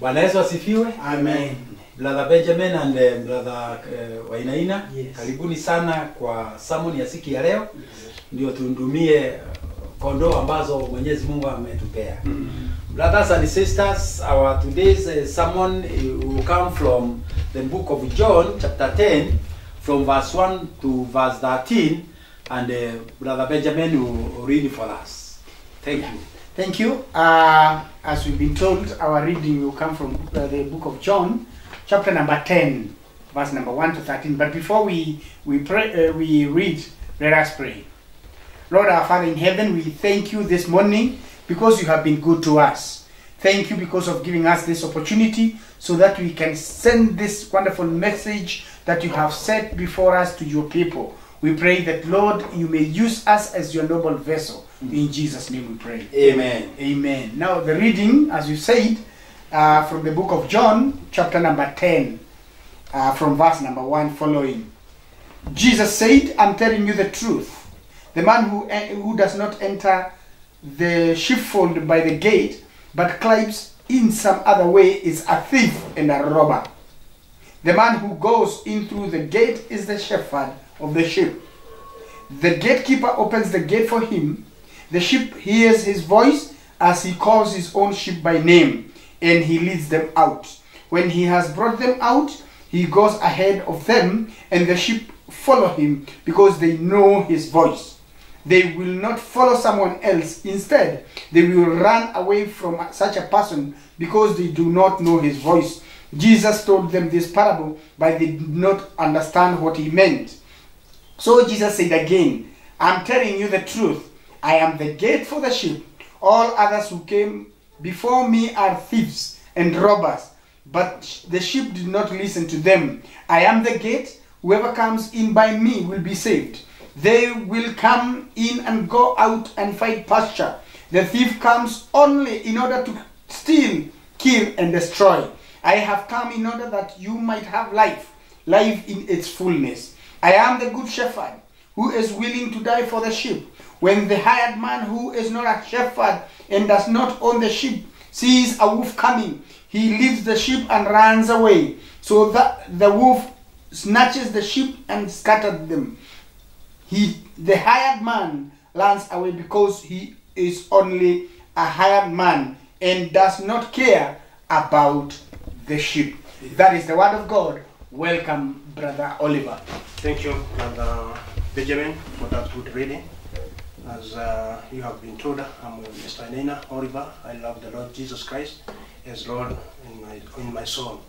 Bwana Yesu asifiwe. Amen. Brother Benjamin and Brother Wainaina, Yes. Karibuni sana kwa sermon ya siku ya leo. Ndio tuundumie kondoo ambazo Mwenyezi Mungu ametupea. Brothers and sisters, our today's sermon will come from the book of John chapter 10 from verse 1 to verse 13, and Brother Benjamin will read for us. Thank you. Thank you. As we've been told, our reading will come from the book of John, chapter number 10, verse number 1 to 13. But before we read, let us pray. Lord our Father in heaven, we thank you this morning because you have been good to us. Thank you because of giving us this opportunity so that we can send this wonderful message that you have set before us to your people. We pray that, Lord, you may use us as your noble vessel. In Jesus' name we pray. Amen. Amen. Now the reading, as you said, from the book of John, chapter number 10, from verse number 1 following. Jesus said, I'm telling you the truth. The man who does not enter the sheepfold by the gate, but climbs in some other way, is a thief and a robber. The man who goes in through the gate is the shepherd of the sheep. The gatekeeper opens the gate for him. The sheep hears his voice as he calls his own sheep by name, and he leads them out. When he has brought them out, he goes ahead of them, and the sheep follow him because they know his voice. They will not follow someone else. Instead, they will run away from such a person because they do not know his voice. Jesus told them this parable, but they did not understand what he meant. So Jesus said again, I'm telling you the truth. I am the gate for the sheep. All others who came before me are thieves and robbers, but the sheep did not listen to them. I am the gate. Whoever comes in by me will be saved. They will come in and go out and find pasture. The thief comes only in order to steal, kill, and destroy. I have come in order that you might have life in its fullness. I am the good shepherd who is willing to die for the sheep. When the hired man who is not a shepherd and does not own the sheep sees a wolf coming, he leaves the sheep and runs away, so that the wolf snatches the sheep and scatters them. The hired man runs away because he is only a hired man and does not care about the sheep. That is the word of God. Welcome, Brother Oliver. Thank you, Brother Benjamin, for that good reading. As you have been told, I'm Mr. Nena Oliver. I love the Lord Jesus Christ as Lord in my soul.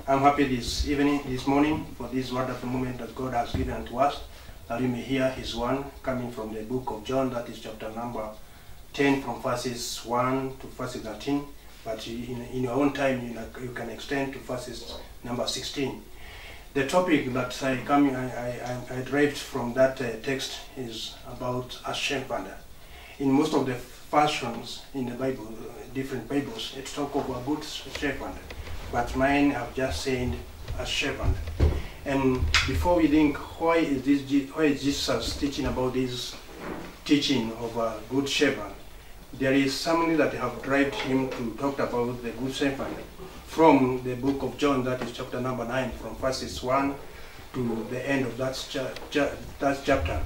I'm happy this morning, for this wonderful moment that God has given unto us, that we may hear His word coming from the book of John, that is chapter number 10, from verses 1 to verses 13. But in your own time, you can extend to verses number 16. The topic that I derived from that text is about a shepherd. In most of the versions in the Bible, different Bibles, it talks of a good shepherd, but mine have just said a shepherd. And before we think, why is Jesus teaching about this teaching of a good shepherd? There is something that have derived him to talk about the good shepherd from the book of John, that is chapter number 9, from verses 1 to the end of that chapter.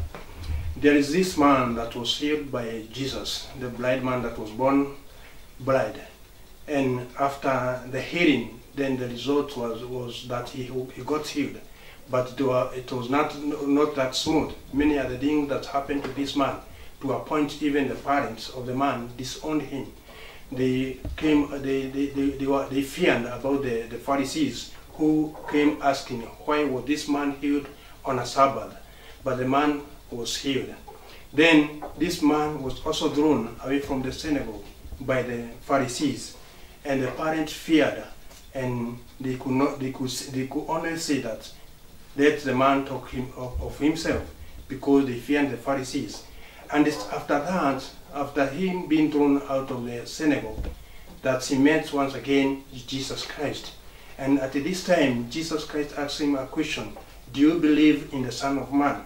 There is this man that was healed by Jesus, the blind man that was born blind. And after the healing, then the result was that he got healed. But it was not that smooth. Many other things that happened to this man, to a point even the parents of the man disowned him. They feared about the Pharisees, who came asking, why was this man healed on a Sabbath? But the man was healed. Then this man was also thrown away from the synagogue by the Pharisees, and the parents feared, and they could only say that let the man talk of himself, because they feared the Pharisees. And after that, after him being thrown out of the synagogue, that he met once again Jesus Christ. And at this time, Jesus Christ asked him a question, do you believe in the Son of Man?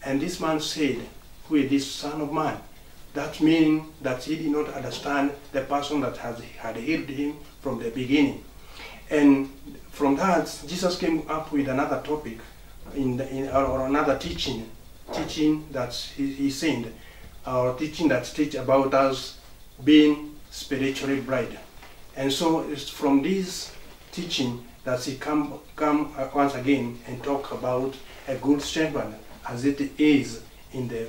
And this man said, who is this Son of Man? That meaning that he did not understand the person that had healed him from the beginning. And from that, Jesus came up with another topic or another teaching that he sent, or teaching that teach about us being spiritually blind. And so it's from this teaching that he come once again and talk about a good shepherd as it is in the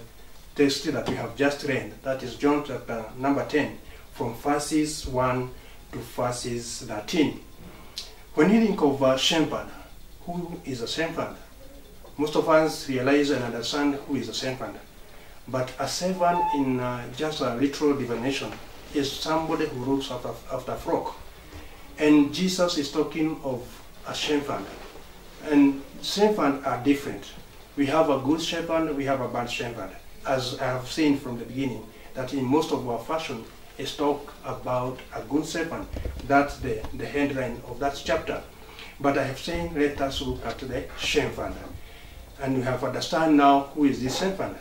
text that we have just read. That is John chapter number 10, from verses 1 to verses 13. When you think of a shepherd, who is a shepherd? Most of us realize and understand who is a shepherd. But a shepherd, in just a literal definition, is somebody who looks after flock. And Jesus is talking of a shepherd. And shepherds are different. We have a good shepherd, we have a bad shepherd. As I have seen from the beginning, that in most of our fashion is talk about a good shepherd. That's the headline of that chapter. But I have seen, let us look at the shepherd. And we have understand now who is this shepherd.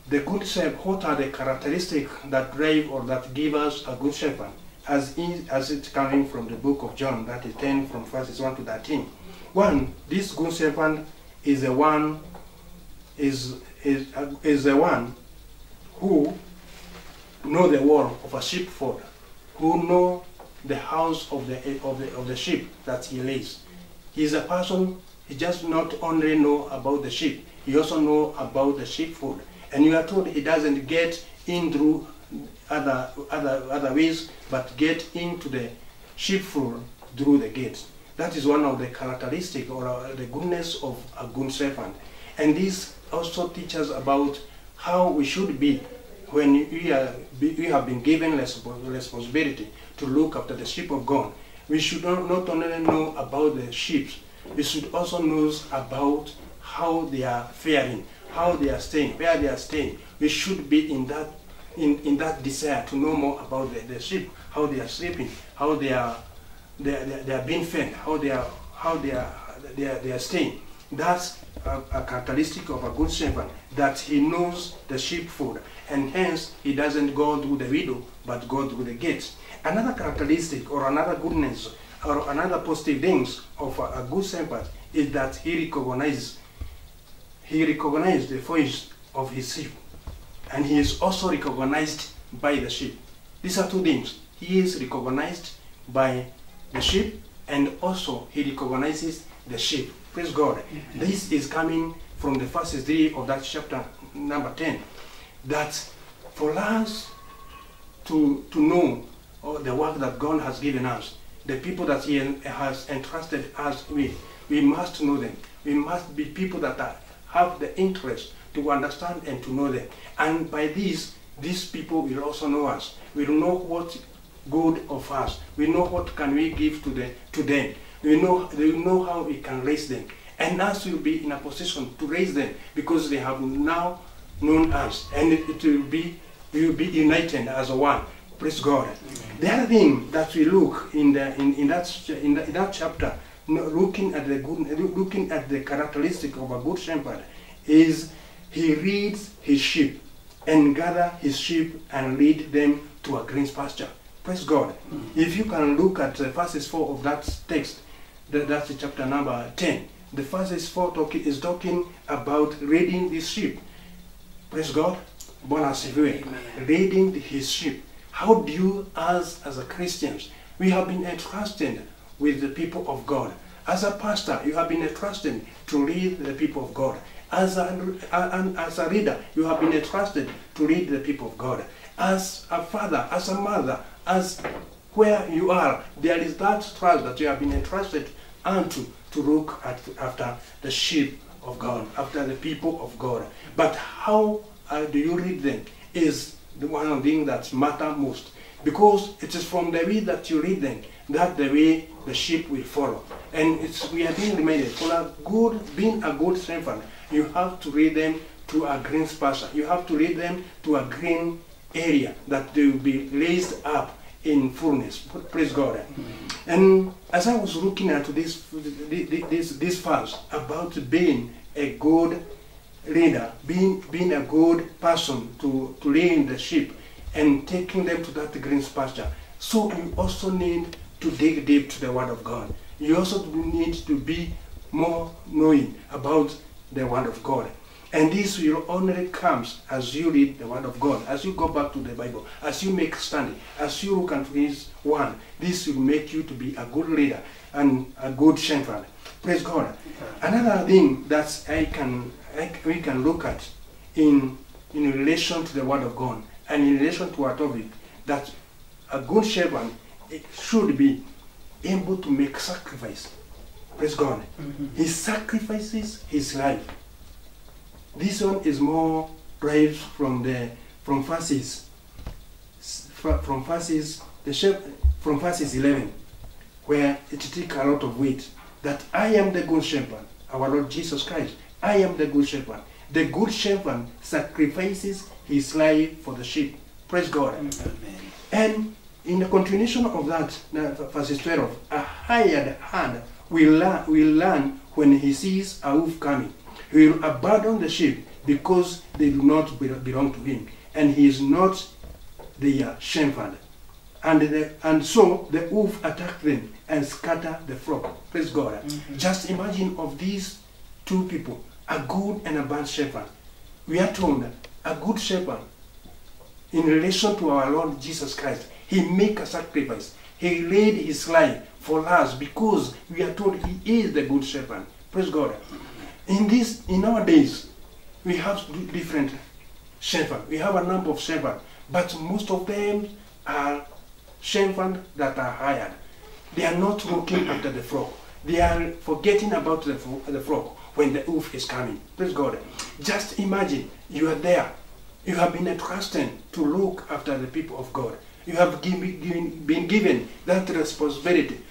The good shepherd, what are the characteristics that drive or that give us a good shepherd? As it's coming from the book of John, that is 10 from verses 1 to 13. One, this good shepherd is the one who know the wall of a sheepfold, who know the house of the sheep that he lays. He is a person. He just not only know about the sheep, he also know about the sheepfold. And you are told he doesn't get in through other ways, but get into the sheepfold through the gates. That is one of the characteristics or the goodness of a good shepherd. And this also teaches about how we should be when we have been given responsibility to look after the sheep of God. We should not only know about the sheep, we should also know about how they are faring, how they are staying, where they are staying. We should be in that desire to know more about the sheep, how they are sleeping, how they are being fed, how they are staying. That's a characteristic of a good shepherd, that he knows the sheepfold, and hence he doesn't go through the window but go through the gates. Another characteristic or another goodness or another positive things of a good shepherd is that he recognizes the voice of his sheep, and he is also recognized by the sheep. These are two things. He is recognized by the sheep, and also he recognizes the sheep. Praise God. Mm-hmm. This is coming from the verses 3 of that chapter number 10. That for us to know the work that God has given us, the people that he has entrusted us with, we must know them. We must be people that have the interest to understand and to know them. And by this, these people will also know us. We will know what good of us. We know what can we give to them. They will know how we can raise them. And us will be in a position to raise them because they have now known us. And we will be united as one. Praise God. Amen. The other thing that we look in that chapter, looking at the characteristic of a good shepherd, is he leads his sheep and gather his sheep and lead them to a green pasture. Praise God. Mm-hmm. If you can look at verses 4 of that text, that's chapter number 10. The verses 4 is talking about leading the sheep. Praise God. Leading his sheep. How do you, as a Christians, we have been entrusted with the people of God. As a pastor, you have been entrusted to lead the people of God. As a leader, you have been entrusted to lead the people of God. As a father, as a mother, as where you are, there is that trust that you have been entrusted unto to look after the sheep of God, after the people of God. But how do you lead them is the one of the things that matter most. Because it is from the way that you lead them that the way the sheep will follow. And we are being reminded, for being a good shepherd, you have to lead them to a green pasture. You have to lead them to a green area that they will be raised up in fullness. Praise God. Mm-hmm. And as I was looking at this verse about being a good leader, being a good person to lead the sheep and taking them to that green pasture. So you also need to dig deep to the Word of God. You also need to be more knowing about the Word of God. And this will only come as you read the Word of God, as you go back to the Bible, as you make study, as you look at His Word. This will make you to be a good leader and a good shepherd. Praise God. Another thing that we can look at in relation to the Word of God and in relation to our topic, that a good shepherd should be able to make sacrifice. Praise God. He sacrifices his life. This one is more derived from verses 11, where it takes a lot of weight. That I am the good shepherd, our Lord Jesus Christ. I am the good shepherd. The good shepherd sacrifices his life for the sheep. Praise God. Amen. And in the continuation of that, verse 12, a hired hand will learn when he sees a wolf coming. He will abandon the sheep because they do not belong to him, and he is not their shepherd. And so the wolf attack them and scatter the flock. Praise God. Just imagine of these two people, a good and a bad shepherd. We are told that a good shepherd, in relation to our Lord Jesus Christ, he make a sacrifice. He laid his life for us because we are told he is the good shepherd. Praise God. In our days, we have different shepherds. We have a number of shepherds, but most of them are shepherds that are hired. They are not looking after the flock. They are forgetting about the flock when the wolf is coming. Praise God. Just imagine you are there. You have been entrusted to look after the people of God. You have been given that responsibility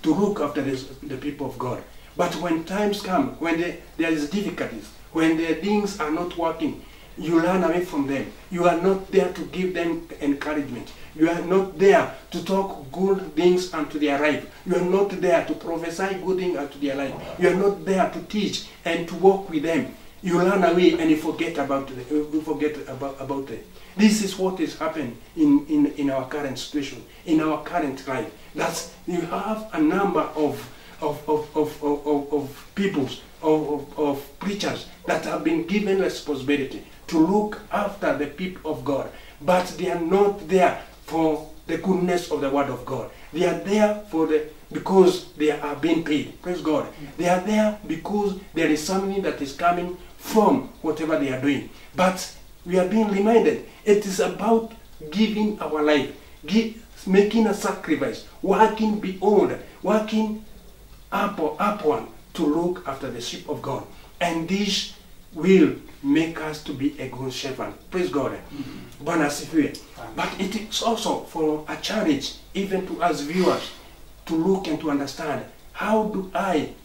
to look after the people of God. But when times come, when there is difficulties, when the things are not working, you run away from them. You are not there to give them encouragement. You are not there to talk good things unto their life. You are not there to prophesy good things unto their life. You are not there to teach and to walk with them. You run away and you forget about it. This is what is happening in our current situation, in our current life. That you have a number of peoples, of preachers that have been given responsibility to look after the people of God, but they are not there for the goodness of the Word of God. They are there because they are being paid. Praise God. They are there because there is something that is coming from whatever they are doing. But we are being reminded it is about giving our life, making a sacrifice, working beyond, working upward to look after the sheep of God. And this will make us to be a good shepherd. Praise God. But it is also for a challenge, even to us viewers, to look and to understand how do I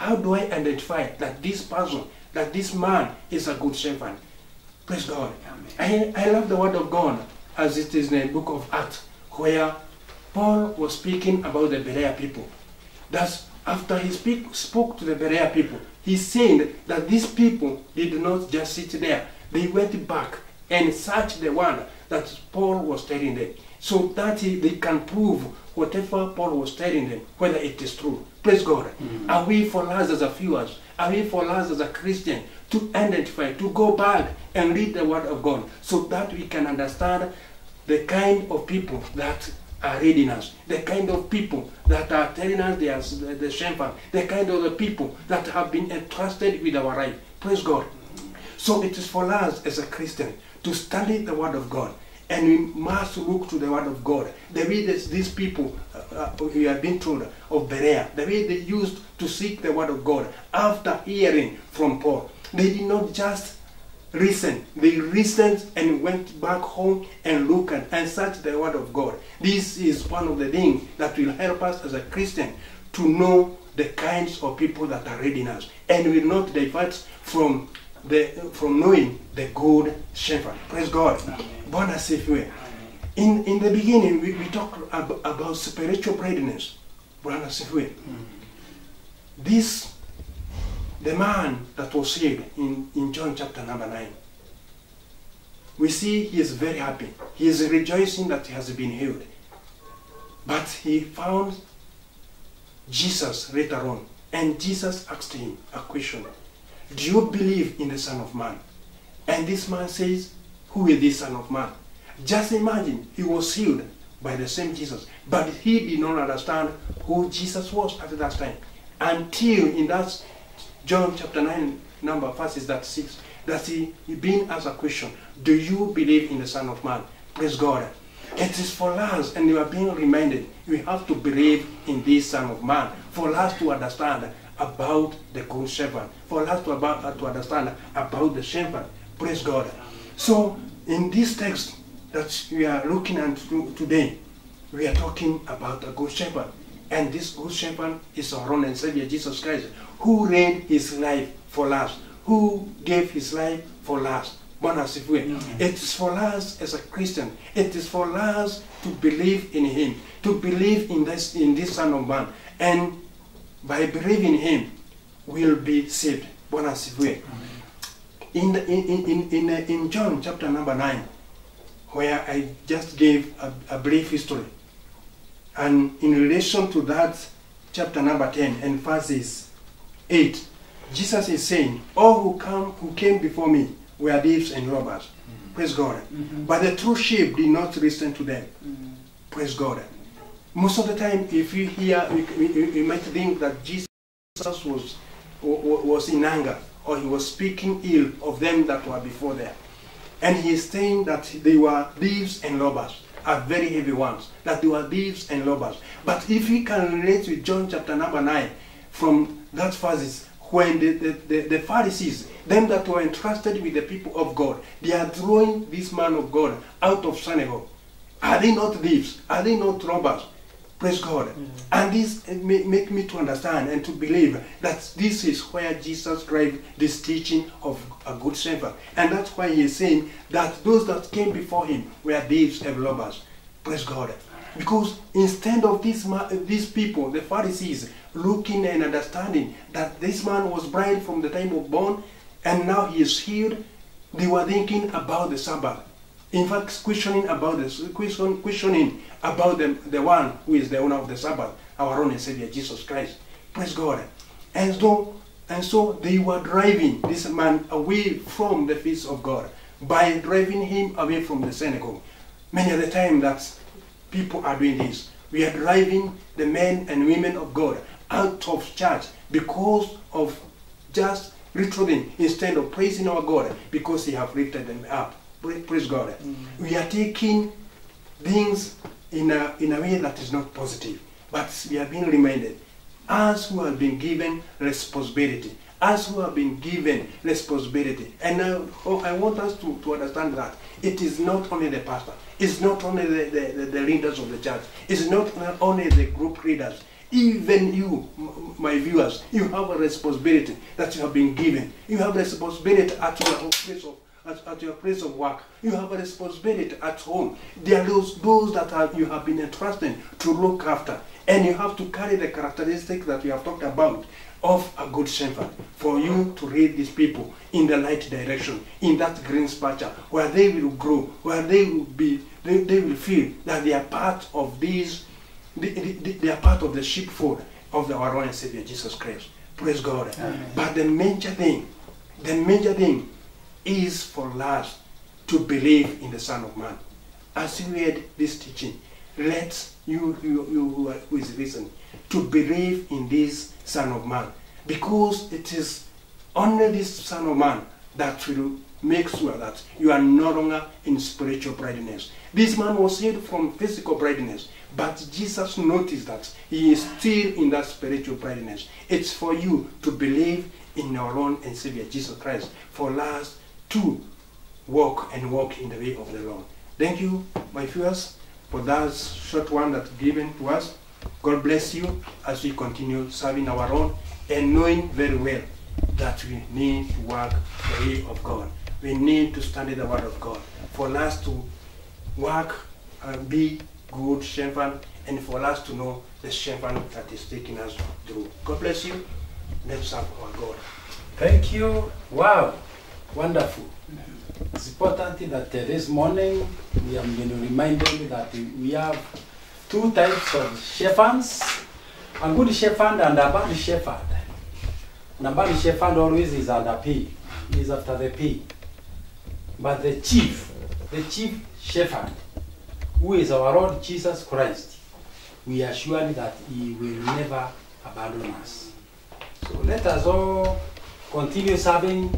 identify that this person, that this man is a good shepherd. Praise God. I love the Word of God as it is in the book of Acts, where Paul was speaking about the Berea people. That's after he spoke to the Berea people, he said that these people did not just sit there. They went back and searched the word that Paul was telling them, so that they can prove whatever Paul was telling them, whether it is true. Praise God. Are we for us as a viewers? Are we for us as a Christian to identify, to go back and read the Word of God so that we can understand the kind of people that are reading us, the kind of people that are telling us they are the shepherd, the kind of the people that have been entrusted with our life. Praise God. So it is for us as a Christian to study the Word of God, and we must look to the Word of God. The way these people, we have been told of Berea, the way they used to seek the Word of God after hearing from Paul. They did not just listen. They listened and went back home and looked and searched the Word of God. This is one of the things that will help us as a Christian to know the kinds of people that are reading us, and will not divert from knowing the good shepherd. Praise God. Bwana asifiwe. In the beginning, we talked about spiritual readiness. Bwana asifiwe. This the man that was healed in John chapter number 9, we see he is very happy. He is rejoicing that he has been healed. But he found Jesus later on, and Jesus asked him a question. Do you believe in the Son of Man? And this man says, who is this Son of Man? Just imagine, he was healed by the same Jesus, but he did not understand who Jesus was at that time. Until in that John chapter 9, number verses that 6, that he being asked a question, do you believe in the Son of Man? Praise God. It is for us, and you are being reminded, we have to believe in this Son of Man, for us to understand about the good shepherd, for us to understand about the shepherd. Praise God. So, in this text that we are looking at today, we are talking about a good shepherd. And this good shepherd is our Lord and Savior Jesus Christ, who laid his life for us, who gave his life for us. It is for us as a Christian. It is for us to believe in him, to believe in this Son of Man. And by believing in him, we'll be saved. In John chapter number 9, where I just gave a brief history, and in relation to that chapter number 10 and verses 8, Jesus is saying, all who came before me were thieves and robbers. Praise God. But the true sheep did not listen to them. Praise God. Most of the time, if you hear, you might think that Jesus was in anger, or he was speaking ill of them that were before there. And he is saying that they were thieves and robbers, are very heavy ones, that they were thieves and robbers. But if we can relate with John chapter number 9, from that verses, when the Pharisees, them that were entrusted with the people of God, they are throwing this man of God out of synagogue. Are they not thieves? Are they not robbers? Praise God. And this make me to understand and to believe that this is where Jesus drives this teaching of a good shepherd. And that's why he is saying that those that came before him were thieves and robbers. Praise God. Because instead of these people, the Pharisees, looking and understanding that this man was blind from the time of born, and now he is healed, they were thinking about the Sabbath. In fact, questioning about the one who is the owner of the Sabbath, our own Savior Jesus Christ. Praise God. And so they were driving this man away from the feast of God by driving him away from the synagogue. Many of the time that people are doing this. We are driving the men and women of God out of church because of just literally instead of praising our God because he have lifted them up. Praise God. We are taking things in a way that is not positive, but we are being reminded, us who have been given responsibility, and I want us to understand that it is not only the pastor, it's not only the leaders of the church, it's not only the group leaders. Even you, my viewers, you have a responsibility that you have been given. You have a responsibility at your place of work. You have a responsibility at home. There are those that you have been entrusted to look after. And you have to carry the characteristics that we have talked about of a good shepherd for you to lead these people in the right direction, in that green pasture, where they will grow, where they will feel that they are part of they are part of the sheepfold of our Lord and Savior Jesus Christ. Praise God. Amen. But the major thing is for us to believe in the Son of Man. As you read this teaching, let you who is listening to believe in this Son of Man, because it is only this Son of Man that will make sure that you are no longer in spiritual blindness. This man was healed from physical blindness, but Jesus noticed that he is still in that spiritual blindness. It's for you to believe in our Lord and Savior Jesus Christ, for us to walk in the way of the Lord. Thank you, my viewers, for that short one that's given to us. God bless you as we continue serving our Lord and knowing very well that we need to work the way of God. We need to study the Word of God for us to work and be good shepherd, and for us to know the shepherd that is taking us through. God bless you. Let's serve our God. Thank you. Wow, wonderful. It's important that this morning we have been reminded that we have two types of shepherds, a good shepherd and a bad shepherd. And a bad shepherd always is under P, is after the P. But the chief shepherd, who is our Lord Jesus Christ, we are sure that he will never abandon us. So let us all continue serving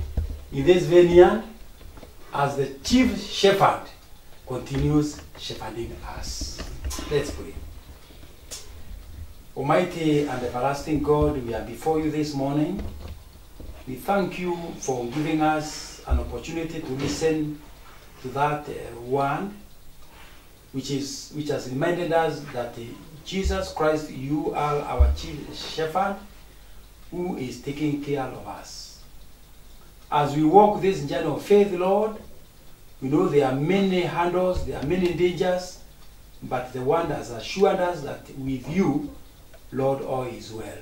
in this vineyard as the chief shepherd continues shepherding us. Let's pray. Almighty and everlasting God, we are before you this morning. We thank you for giving us an opportunity to listen to that word, which has reminded us that Jesus Christ, you are our chief shepherd, who is taking care of us. As we walk this journey of faith, Lord, we know there are many hurdles, there are many dangers, but the one has assured us that with you, Lord, all is well.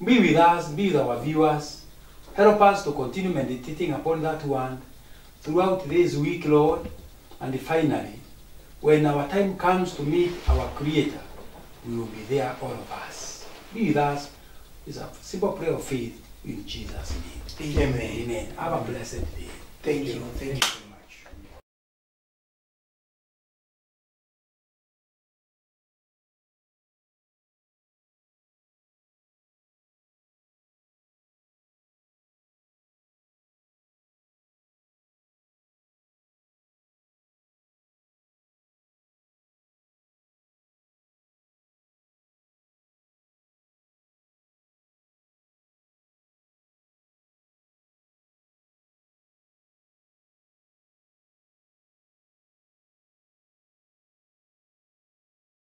Be with us, be with our viewers. Help us to continue meditating upon that one throughout this week, Lord, and finally, when our time comes to meet our Creator, we will be there, all of us. Be with us. It's a simple prayer of faith in Jesus' name. Amen. Amen. Have a blessed day. Thank you.